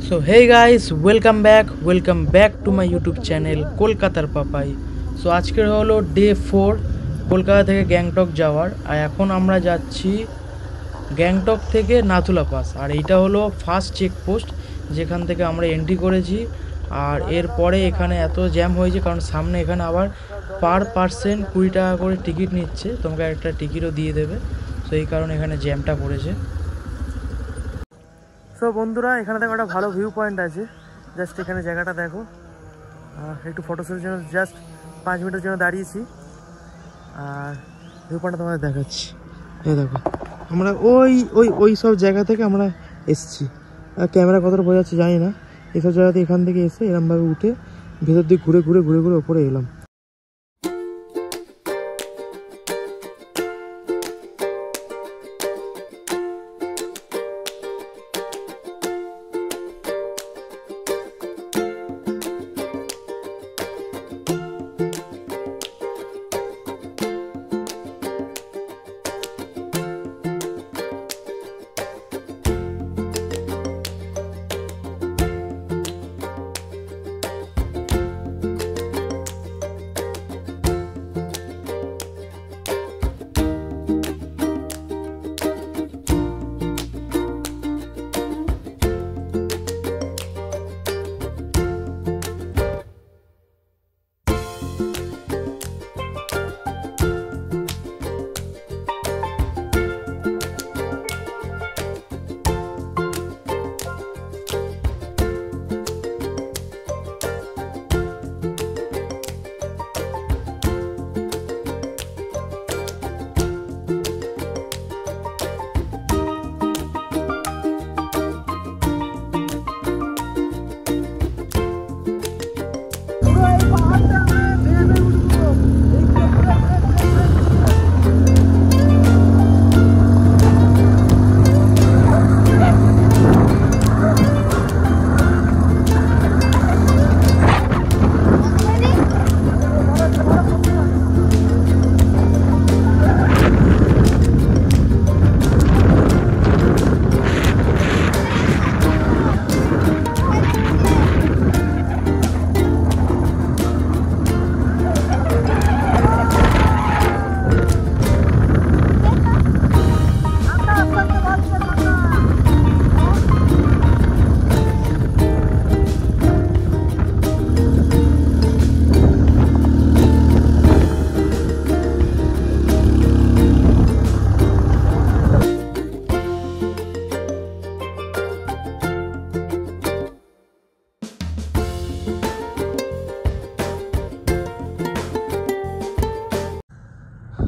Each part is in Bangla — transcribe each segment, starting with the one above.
So hey guys, welcome back to my YouTube channel কলকাতার পাপাই। সো আজকের হলো ডে 4 কলকাতা থেকে গ্যাংটক যাওয়ার। আর এখন আমরা যাচ্ছি গ্যাংটক থেকে নাথুলা পাস। আর এইটা হলো ফার্স্ট চেকপোস্ট যেখান থেকে আমরা এন্ট্রি করেছি। আর এরপরে এখানে এত জ্যাম হয়েছে কারণ সামনে এখানে আবার পার পার্সন 20 টাকা করে টিকিট নিচ্ছে, তোমাকে একটা টিকিটও দিয়ে দেবে। সো এই কারণে এখানে জ্যামটা পড়েছে। সো বন্ধুরা, এখানে দেখো একটা ভালো ভিউ পয়েন্ট আছে, জাস্ট এখানে জায়গাটা দেখো। একটু ফটোশ্যুটের জন্য জাস্ট 5 মিনিটের জন্য দাঁড়িয়েছি। আর ভিউ পয়েন্টটা তোমাদের দেখাচ্ছি। এই দেখো, আমরা ওই সব জায়গা থেকে আমরা এসেছি। আর ক্যামেরা কতটা বোঝা যাচ্ছে জানি না। এইসব জায়গাতে এখান থেকে এসে এরমভাবে উঠে ভেতর দিকে ঘুরে ওপরে এলাম।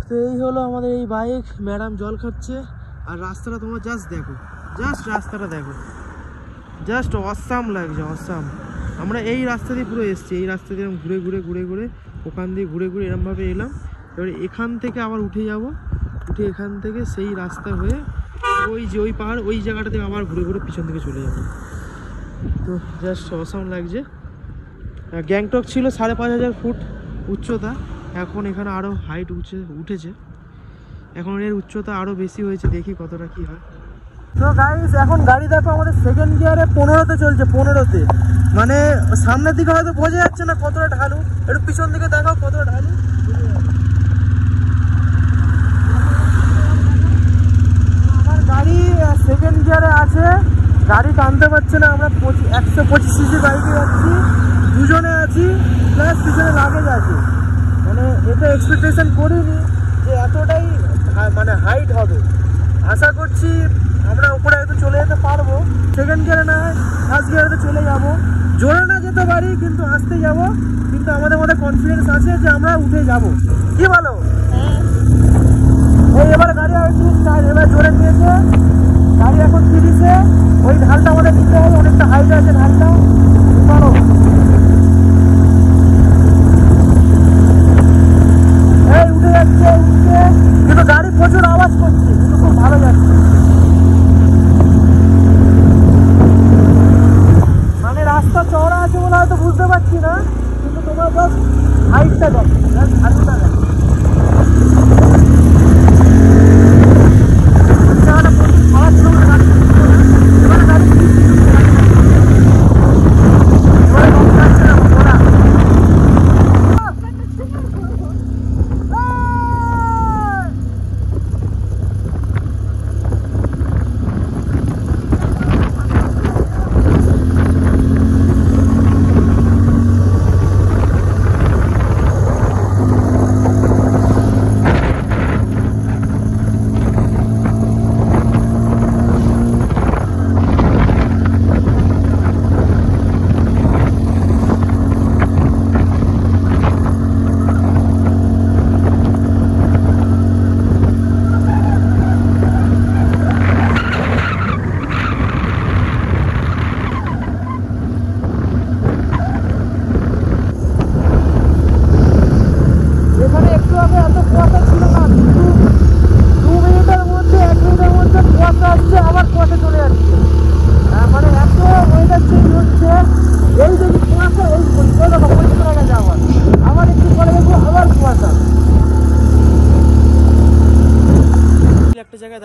তো এই হলো আমাদের এই বাইক। ম্যাডাম জল খাচ্ছে। আর রাস্তাটা তোমরা জাস্ট দেখো, রাস্তাটা দেখো, জাস্ট অসাম লাগছে, অসাম। আমরা এই রাস্তা দিয়ে পুরো এসছি, এই রাস্তা দিয়ে ঘুরে ওখান দিয়ে ঘুরে এরমভাবে এলাম। এবারে এখান থেকে আবার উঠে এখান থেকে সেই রাস্তা হয়ে ওই পাহাড় ওই জায়গাটা থেকে আবার ঘুরে পিছন দিকে চলে যাবো। তো জাস্ট অসাম লাগছে। গ্যাংটক ছিল 5,500 ফুট উচ্চতা, এখন এখানে আরও হাইট উঠেছে। এখন এর উচ্চতা আরও বেশি হয়েছে, দেখি কতটা কি হয়। তো গাইস, এখন গাড়ি দেখো আমাদের সেকেন্ড গিয়ারে 15তে চলছে, 15তে। মানে সামনের দিকে হয়তো বোঝা যাচ্ছে না কতটা ঢালু, একটু পিছন দিকে দেখাও কতটা ঢালু। আমার গাড়ি সেকেন্ড গিয়ারে আছে, গাড়ি টানতে পারছে না। আমরা 125 সিসি বাইকে যাচ্ছি, দুজনে আছি, প্লাস পিছনে লাগেজ আছে। মানে এটা এক্সপেকটেশন করিনি যে এতটাই মানে হাইট হবে। আশা করছি আমরা উপরে হয়তো চলে যেতে পারবো, সেকেন্ড গিয়ারে না হয় ফার্স্ট গিয়ারে চলে যাব। জোরে না যেতে পারি কিন্তু আসতে যাব, কিন্তু আমাদের মধ্যে কনফিডেন্স আছে যে আমরা উঠে যাব। কি বলো? এই এবার গাড়ি হয়েছে, এবার জোরে নিয়েছে গাড়ি, এখন 30-এ। ওই ঢালটা আমাদের নিতে হবে, অনেকটা হাইট আছে ঢালটা। পারো উঠে যাচ্ছে, কিন্তু গাড়ি প্রচুর আওয়াজ করছে, কিন্তু খুব ভালো যাচ্ছে। মানে রাস্তা চওড়া আছে বলে হয়তো বুঝতে পারছি না, কিন্তু তোমার জাস্ট হাইটটা দেখো, জাস্ট ঢালুটা দেখো।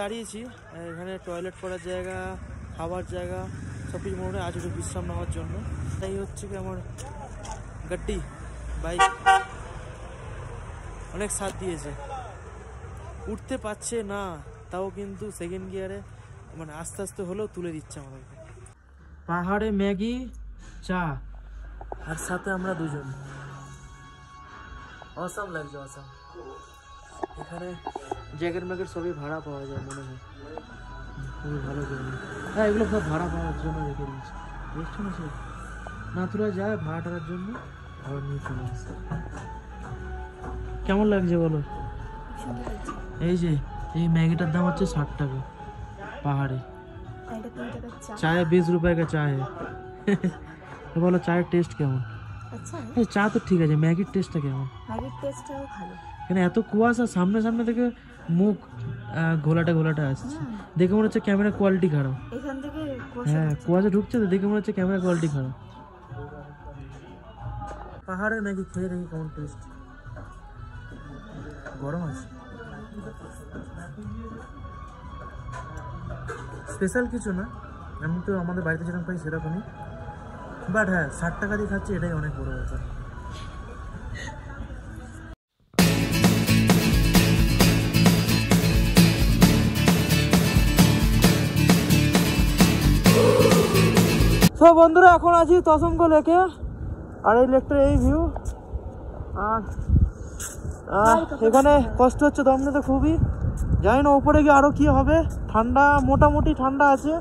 দাঁড়িয়েছি, এখানে টয়লেট করার জায়গা, খাবার জায়গা সব কিছু মোটামুটি আছে একটু বিশ্রাম নেওয়ার জন্য। তাই হচ্ছে কি আমার গাড়ি বাইক অনেক সাথ দিয়েছে, উঠতে পারছে না তাও কিন্তু সেকেন্ড গিয়ারে মানে আস্তে আস্তে হলেও তুলে দিচ্ছে আমাদেরকে। পাহাড়ে ম্যাগি চা আর সাথে আমরা দুজন, অসাম লাগছে অসাম। এখানে জ্যাকেট ম্যাকেট সবই ভাড়া পাওয়া যায় মনে হয়, খুবই ভালো করে। হ্যাঁ এগুলো সব ভাড়া পাওয়ার জন্য রেখে দিয়েছি, দেখছো না সব না তোলা যায় ভাড়া টাড়ার জন্য, আবার নিয়ে চলে আসছে। কেমন লাগছে বলো? এই যে এই ম্যাগিটার দাম হচ্ছে 60 টাকা পাহাড়ে, চায়ে 20 रुपए का चाय है। বলো চায়ের টেস্ট কেমন? আচ্ছা চা তো ঠিক আছে, ম্যাগির টেস্টটা কেমন? ম্যাগির টেস্টটাও ভালো। এখানে এত কুয়াশা, সামনে সামনে থেকে মুখ ঘোলাটা আসছে, দেখে মনে হচ্ছে ক্যামেরা কোয়ালিটি খারাপ। এখান থেকে হ্যাঁ কুয়াশা ঢুকছে তো, দেখে মনে হচ্ছে ক্যামেরা কোয়ালিটি খারাপ। পাহাড়ের ম্যাগি খেয়ে দেখি কেমন টেস্ট। গরম আছে, স্পেশাল কিছু না, আমি তো আমাদের বাড়িতে যেরকম পাই সেরকমই, বাট হ্যাঁ 60 টাকা দিয়ে খাচ্ছি, এটাই অনেক বড় ব্যাপার। তো বন্ধুরা এখন আছি তসঙ্গ লেকে, আর এই লেকটার এই ভিউ, আর এখানে কষ্ট হচ্ছে দম নিতে খুবই, জানি না উপরে গিয়ে আরো কি হবে। ঠান্ডা মোটামুটি ঠান্ডা আছে।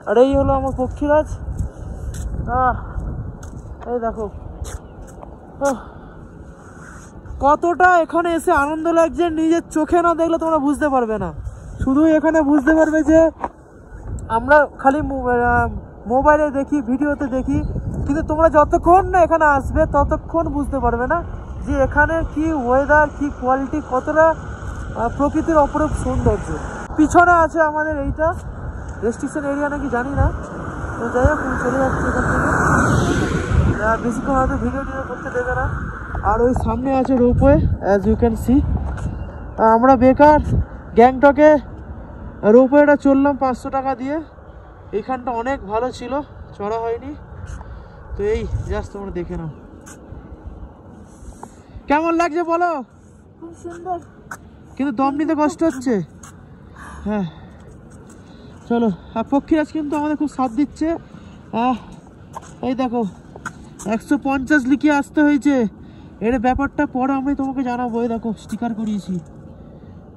আর এই হলো আমার পক্ষীরাজ, এই দেখো কতটা এখানে এসে আনন্দ লাগছে, নিজের চোখে না দেখলে তোমরা বুঝতে পারবে না। শুধু এখানে বুঝতে পারবে যে আমরা খালি মোবাইলে দেখি, ভিডিওতে দেখি, কিন্তু তোমরা যতক্ষণ না এখানে আসবে ততক্ষণ বুঝতে পারবে না যে এখানে কি ওয়েদার, কি কোয়ালিটি, কতটা প্রকৃতির অপরূপ সৌন্দর্য। পিছনে আছে আমাদের এইটা রেস্ট্রিকশন এরিয়া নাকি জানি না, তো যাই হোক চলে যাচ্ছে এখান থেকে, বেশিক্ষণ হয়তো ভিডিও করতে দেবে না। আর ওই সামনে আছে ropeway, as you can see. আমরা বেকার গ্যাংটকে রোপওয়েটা চললাম 500 টাকা দিয়ে, এইখানটা অনেক ভালো ছিল, চড়া হয়নি। তো এই জাস্ট তোমরা দেখে নাও কেমন লাগছে বলো। খুব সুন্দর, কিন্তু দম নিতে কষ্ট হচ্ছে। হ্যাঁ চলো, আর পক্ষীরাজ কিন্তু আমাদের খুব সাথ দিচ্ছে। এই দেখো 150 লিখে আসতে হয়েছে, এর ব্যাপারটা পরে আমি তোমাকে জানাবো। এই দেখো স্টিকার করিয়েছি,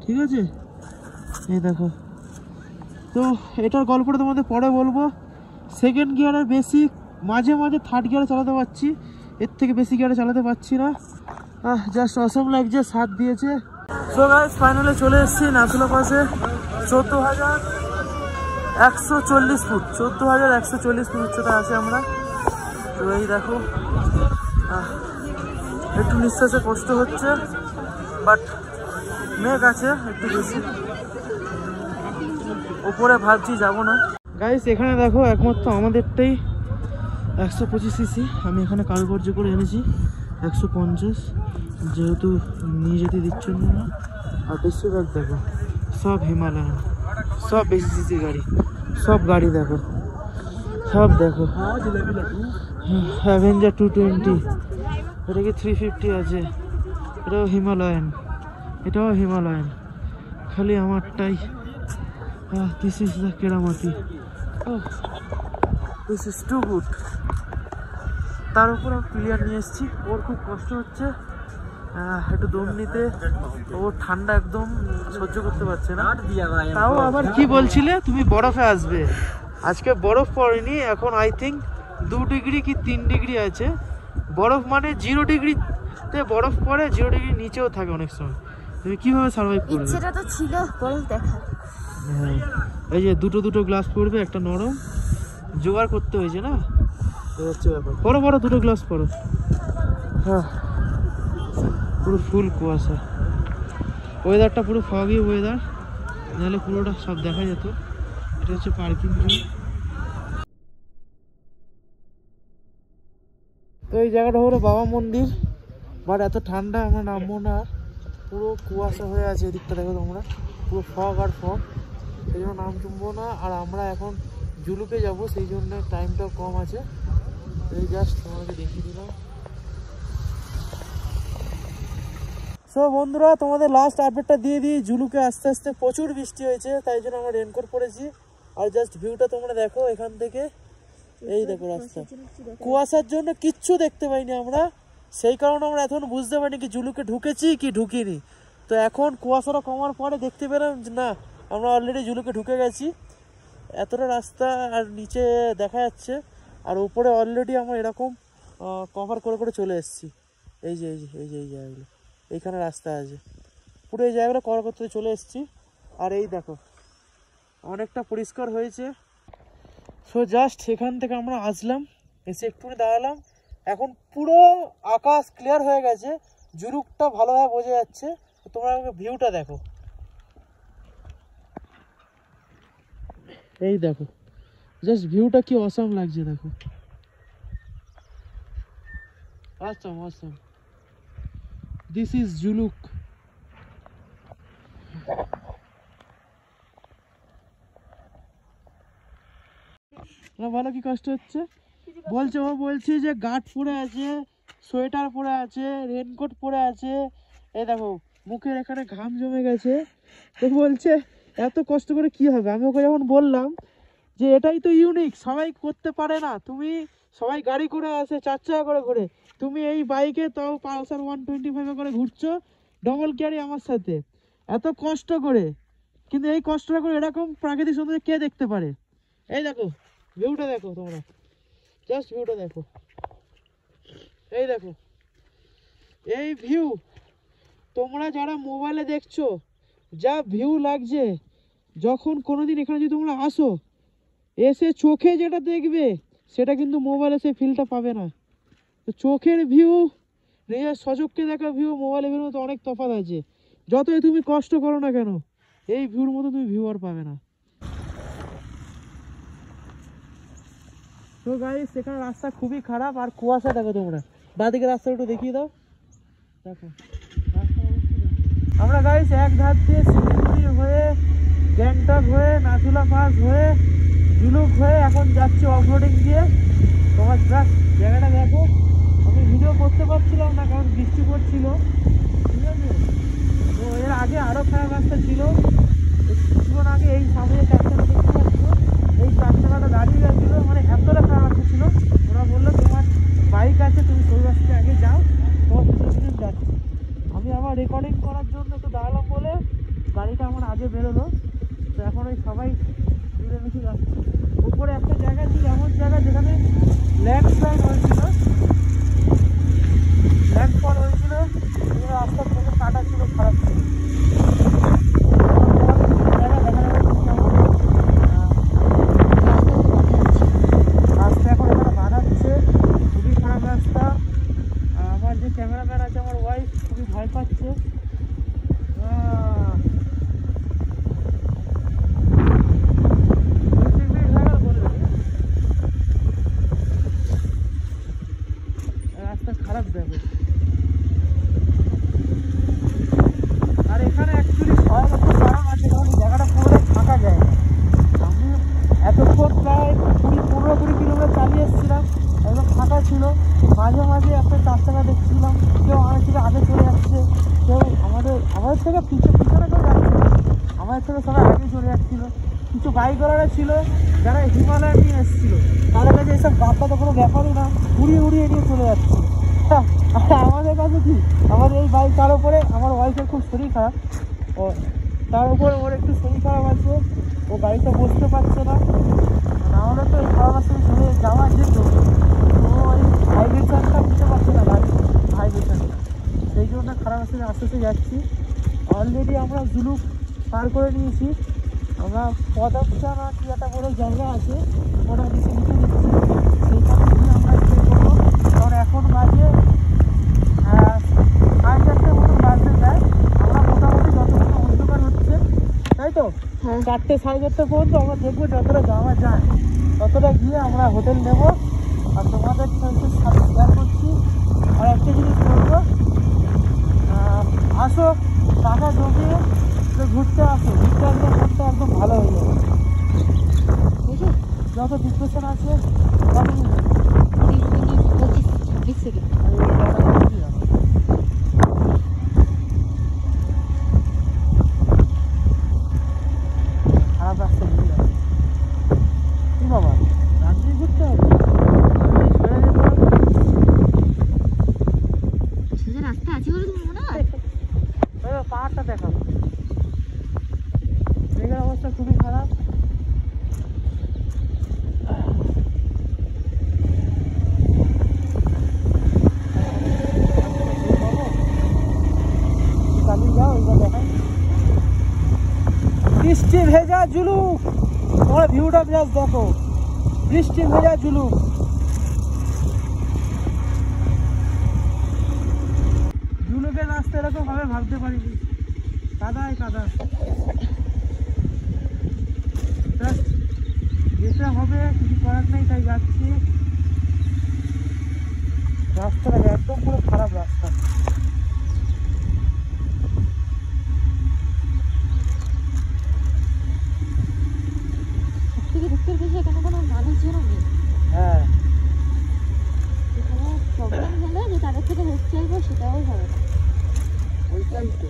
ঠিক আছে? এই দেখো, তো এটার গল্পটা তোমাদের পরে বলবো। সেকেন্ড গিয়ারের বেশি, মাঝে মাঝে থার্ড গিয়ারে চালাতে পারছি, এর থেকে বেশি গিয়ারে চালাতে পারছি না। জাস্ট অসম লাগছে, সাথ দিয়েছে। সো গাইস ফাইনালি চলে এসেছি নাথুলা পাশে, 14,140 ফুট, 14,140 ফুট উচ্চতা আছে আমরা। তো এই দেখো একটু নিঃশ্বাসে কষ্ট হচ্ছে, বাট মেঘ আছে একটু বেশি, উপরে ভাবছি যাব না। গাইস এখানে দেখো একমাত্র আমাদেরটাই 125 সিসি, আমি এখানে কারুকার্য করে এনেছি 150, যেহেতু নিয়ে যেতে দিচ্ছেন না। আর বেশিরভাগ দেখো সব হিমালয়ান, সব বেশি সিসি গাড়ি, সব গাড়ি দেখো, সব দেখো। অ্যাভেঞ্জার 220, এটা কি 350 আছে, এটাও হিমালয়ান, এটাও হিমালয়ান, খালি আমারটাই দিস ইজ দ্য কেরামতি, দিস ইজ টু গুড। তার উপর আমি ক্লিয়ার নিয়ে এসেছি, ওর খুব কষ্ট হচ্ছে একটু দম নিতে, ও ঠান্ডা একদম সহ্য করতে পারছে না। তাও আবার কি বলছিলে তুমি বরফে আসবে, আজকে বরফ পড়েনি, এখন আই থিঙ্ক 2 ডিগ্রি কি 3 ডিগ্রি আছে বরফ, মানে 0 ডিগ্রিতে বরফ পড়ে, 0 ডিগ্রি নিচেও থাকে অনেক সময়। তুমি কিভাবে সার্ভাইভ করবে? সেটা তো ছিল বরফ দেখা। হ্যাঁ এই যে দুটো গ্লাস পড়বে, একটা নরম, জোগাড় করতে হয়েছে না, হচ্ছে ব্যাপার। বড় বড় 2 গ্লাস পড়ো। হ্যাঁ পুরো ফুল কুয়াশা, ওয়েদারটা পুরো ফগি ওয়েদার, নাহলে পুরোটা সব দেখা যেত। এটা হচ্ছে পার্কিং জোন। তো এই জায়গাটা হলো বাবা মন্দির, বাট এত ঠান্ডা আমরা নামবো না, পুরো কুয়াশা হয়ে আছে এদিকটা, দেখো তোমরা পুরো ফগ আর ফগ। সেই জন্য নাম জুমবো না। আর আমরা এখন জুলুকে যাব, সেই জন্য টাইমটাও কম আছে। এই জাস্ট তোমাকে দেখিয়ে দিলাম। সো বন্ধুরা, তোমাদের লাস্ট আপডেটটা দিয়ে দিই। জুলুকে আস্তে আস্তে প্রচুর বৃষ্টি হয়েছে, তাই জন্য আমরা রেনকোট পরেছি। আর জাস্ট ভিউটা তোমরা দেখো এখান থেকে। এই দেখো রাস্তা, কুয়াশার জন্য কিচ্ছু দেখতে পাইনি আমরা, সেই কারণে আমরা এখন বুঝতে পারিনি কি জুলুকে ঢুকেছি কি ঢুকিনি। তো এখন কুয়াশাটা কমার পরে দেখতে পেলাম না আমরা অলরেডি জুলুকে ঢুকে গেছি। এতটা রাস্তা আর নিচে দেখা যাচ্ছে, আর উপরে অলরেডি আমরা এরকম কভার করে করে চলে এসেছি। এই যে এই যে এই যে এই জায়গাগুলো, এইখানে রাস্তা আছে, পুরো এই জায়গাগুলো কভার করতে চলে এসেছি। আর এই দেখো অনেকটা পরিষ্কার হয়েছে। সো জাস্ট এখান থেকে আমরা আসলাম, এসে একটু দাঁড়ালাম। এখন পুরো আকাশ ক্লিয়ার হয়ে গেছে, জুলুকটা ভালোভাবে বোঝা যাচ্ছে। তোমরা আমাকে ভিউটা দেখো, এই দেখো জাস্ট ভিউটা কি অসাম লাগছে, দেখো awesome awesome. This is Zuluk. ভালো কি কষ্ট হচ্ছে বলছে, ও বলছে যে গার্ড পরে আছে, সোয়েটার পরে আছে, রেনকোট পরে আছে। এই দেখো মুখের এখানে ঘাম জমে গেছে। তো বলছে এত কষ্ট করে কি হবে। আমি ওকে যখন বললাম যে এটাই তো ইউনিক, সবাই করতে পারে না, তুমি সবাই গাড়ি করে আসে 4 চাকা করে ঘুরে, তুমি এই বাইকে তাও পালসার 125 করে ঘুরছো ডবল ক্যারি আমার সাথে, এত কষ্ট করে। কিন্তু এই কষ্টটা করে এরকম প্রাকৃতিক সৌন্দর্য কে দেখতে পারে। এই দেখো ভিউটা দেখো, তোমরা জাস্ট ভিউটা দেখো, এই দেখো এই ভিউ। তোমরা যারা মোবাইলে দেখছো যা ভিউ লাগছে, যখন কোনোদিন এখানে যদি তোমরা আসো, এসে চোখে যেটা দেখবে সেটা কিন্তু মোবাইলে সেই ফিলটা পাবে না। তো চোখের ভিউ, নিজের সচক্ষে দেখা ভিউ, মোবাইলে ভিউর মতো অনেক তফাৎ আছে। যতই তুমি কষ্ট করো না কেন, এই ভিউর মতো তুমি ভিউ আর পাবে না। তো গাইস সেখানে রাস্তা খুবই খারাপ, আর কুয়াশা দেখো তোমরা। বাঁদিকে রাস্তা একটু দেখিয়ে দাও, দেখো আমরা গাইস এক ধার দিয়ে শিলিগুড়ি হয়ে, গ্যাংটক হয়ে, নাথুলা পাস হয়ে, জুলুক হয়ে এখন যাচ্ছি অফরোডিং দিয়ে। তোমার জায়গাটা দেখো। আমি ভিডিও করতে পারছিলাম না কারণ বৃষ্টি পড়ছিল, ঠিক আছে। তো এর আগে আরও খারাপ রাস্তা ছিল। কিছুক্ষণ আগে এই সামনে চারটাকা দেখতে পাচ্ছ, এই চারটাকাটা দাঁড়িয়ে গেছিলো, মানে এতটা খারাপ রাস্তা ছিল। ওরা বললো তোমার বাইক আছে, তুমি ওই রাস্তায় আগে যাও, তোমার পিছনে যাচ্ছি। আমি আবার রেকর্ডিং করার জন্য একটু দাঁড়ালাম বলে গাড়িটা আমার আগে বেরোলো। তো এখন ওই সবাই মিলেমিশে যাচ্ছে। উপরে একটা জায়গা ছিল, এমন জায়গা যেখানে ল্যান্ডস্লাইড হয়েছিল, ল্যান্ডফল হয়েছিল, রাস্তার থেকে কাটা ছিল, খারাপ ছিল। রাস্তা এখন এখানে বানাচ্ছে, খুবই খারাপ রাস্তা। আমার যে ক্যামেরাম্যান আছে, আমার ওয়াইফ খুবই ভয় পাচ্ছে। রাস্তা খারাপ যাবে। আর এখানে অ্যাকচুয়ালি ভয় করতে কারণ আছে, কারণ জায়গাটা পুরোটাই ফাঁকা যায় না। আমি এতক্ষণ প্রায় 15-20 কিলোমিটার চালিয়ে এসেছিলাম, একদম ফাঁকা ছিল। মাঝে মাঝে একটা 4 চাকা দেখছিলাম, কেউ আমাদের থেকে আগে চলে যাচ্ছে, কেউ আমাদের থেকে পিছনে কেউ যাচ্ছে, আমাদের থেকে সবাই আগে চলে যাচ্ছিলো। কিছু বাইকওয়ালারা ছিল যারা হিমালয় নিয়ে এসেছিলো, তাদের কাছে এইসব গাছটা তো কোনো ব্যাপারই না, উড়িয়ে উড়িয়ে নিয়ে চলে যাচ্ছে। আর আমাদের কাছে কি, আমাদের এই বাইক, তার উপরে আমার ওয়াইফের খুব শরীর খারাপ, ও তার উপরে ওর একটু শরীর খারাপ আছে, ও গাড়িতে বসতে পারছে না। নাহলে তো এই খারাপ রাস্তায় চলে যাওয়া যেত, তো ওই ভাইব্রেশনটা নিতে পারছে না গাড়ি, ভাইব্রেশনটা, সেই জন্য খারাপ রাস্তায় আস্তে আস্তে যাচ্ছি। অলরেডি আমরা জুলুক পার করে নিয়েছি। আমরা পদকটা না কি একটা বড় জায়গা আছে, ওটা নিচে নিচে দিচ্ছি, সেইখানে গিয়ে আমরা স্টে করবো। কারণ এখন বাজে 4:30 মতো বাজতে যায়। আমরা মোটামুটি যতক্ষণ অন্ধকার হচ্ছে, তাই তো 4টে 4:30 পর্যন্ত আমরা দেখবো যতটা যাওয়া যায় ততটা গিয়ে আমরা হোটেল নেবো। আর তোমাদের সাথে শেয়ার করছি। আর একটা জিনিস বলবো, আসো টাকা জমিয়ে ঘুরতে আসো, ঘুরতে আসলে মনটা একদম ভালো হয়ে যাবে। বুঝলি? যত ডিপ্রেশন আছে তত কিন্তু 3 মিনিট 25 সেকেন্ড। খারাপ রাস্তা নিয়ে যাবে কি বাবা, রাত্রি ঘুরতে হবে সোজা রাস্তা আছে বলে তুমি মনে হয়? পাহাড়টা দেখাবো। মেঘের অবস্থা খুবই খারাপ। বৃষ্টি ভেজা জুলুক, তোমরা ভিউটা জাস্ট দেখো, বৃষ্টি ভেজা জুলুক। জুলুকের রাস্তা এরকম ভাবে ভাবতে পারিনি, কাদায় কাদা। যেতে হবে, কিছু করার নেই, তাই যাচ্ছি। রাস্তাটা একদম পুরো খারাপ রাস্তা। থেকে দুঃখের বিষয় এখানে কোনো মানুষজনও নেই। হ্যাঁ, কোনো প্রবলেম হলে যে তাদের থেকে হেল্প চাইবো সেটাও হবে না। ওইটাই তো।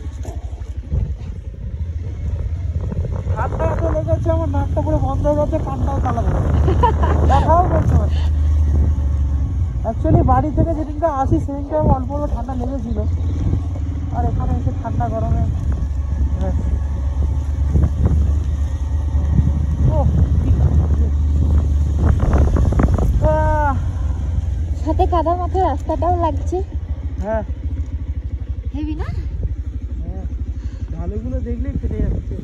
ঠান্ডা এত লেগেছে, আমার নাকটা পুরো বন্ধ হয়ে গেছে, কানটাও তালা ধরে দেখাও বলতে পারি। অ্যাকচুয়ালি বাড়ি থেকে যেদিনটা আসি সেদিনটা অল্প অল্প ঠান্ডা লেগেছিল, আর এখানে এসে ঠান্ডা গরমে সাথে কাদা মাখা রাস্তাটাও লাগছে। হ্যাঁ হেভি না? হ্যাঁ, ভালোগুলো দেখলেই ফেটে যাচ্ছে।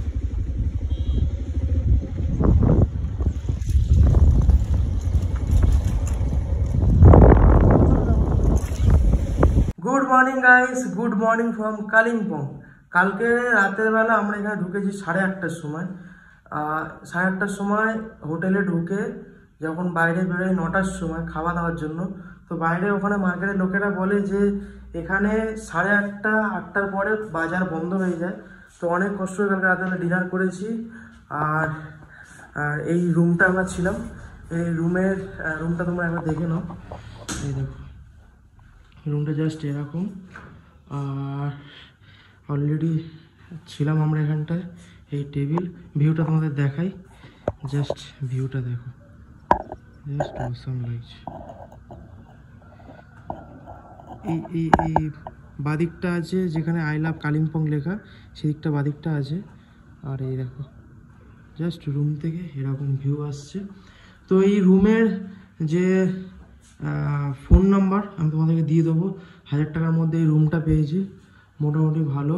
Good morning guys, good morning from Kalimpong. কালকে রাতের বেলা আমরা এখানে ঢুকেছি 8:30টার সময়। 8:30টার সময় হোটেলে ঢুকে যখন বাইরে বেরোয় 9টার সময় খাওয়া দাওয়ার জন্য, তো বাইরে ওখানে মার্কেটের লোকেরা বলে যে এখানে 8:30 8টার পরে বাজার বন্ধ হয়ে যায়। তো অনেক কষ্ট করে কালকে রাতের ডিনার করেছি। আর এই রুমটা আমরা ছিলাম, এই রুমটা তোমরা একবার দেখে নাও। এই দেখো রুমটা জাস্ট এরকম। আর অলরেডি ছিলাম আমরা এখানটায়, এই টেবিল। ভিউটা তোমাদের দেখাই, জাস্ট ভিউটা দেখো, জাস্ট অসাম লাগছে। এই বাদিকটা আছে যেখানে আই লাভ কালিম্পং লেখা, সেদিকটা বাদিকটা আছে। আর এই দেখো জাস্ট রুম থেকে এরকম ভিউ আসছে। তো এই রুমের যে ফোন নাম্বার আমি তোমাদেরকে দিয়ে দেবো। 1000 টাকার মধ্যে এই রুমটা পেয়েছি, মোটামুটি ভালো।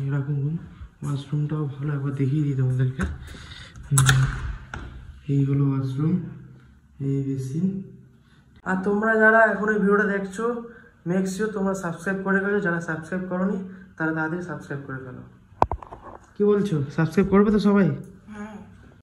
এইরকম রুম, ওয়াশরুমটাও ভালো, একবার দেখিয়ে দিই তোমাদেরকে। এই হলো ওয়াশরুম, এই বেসিন। আর তোমরা যারা এখন এই ভিডিওটা দেখছো, মেক শিওর তোমরা সাবস্ক্রাইব করে ফেলো। যারা সাবস্ক্রাইব করোনি তারা তাড়াতাড়ি সাবস্ক্রাইব করে ফেলো। কি বলছো, সাবস্ক্রাইব করবে তো সবাই?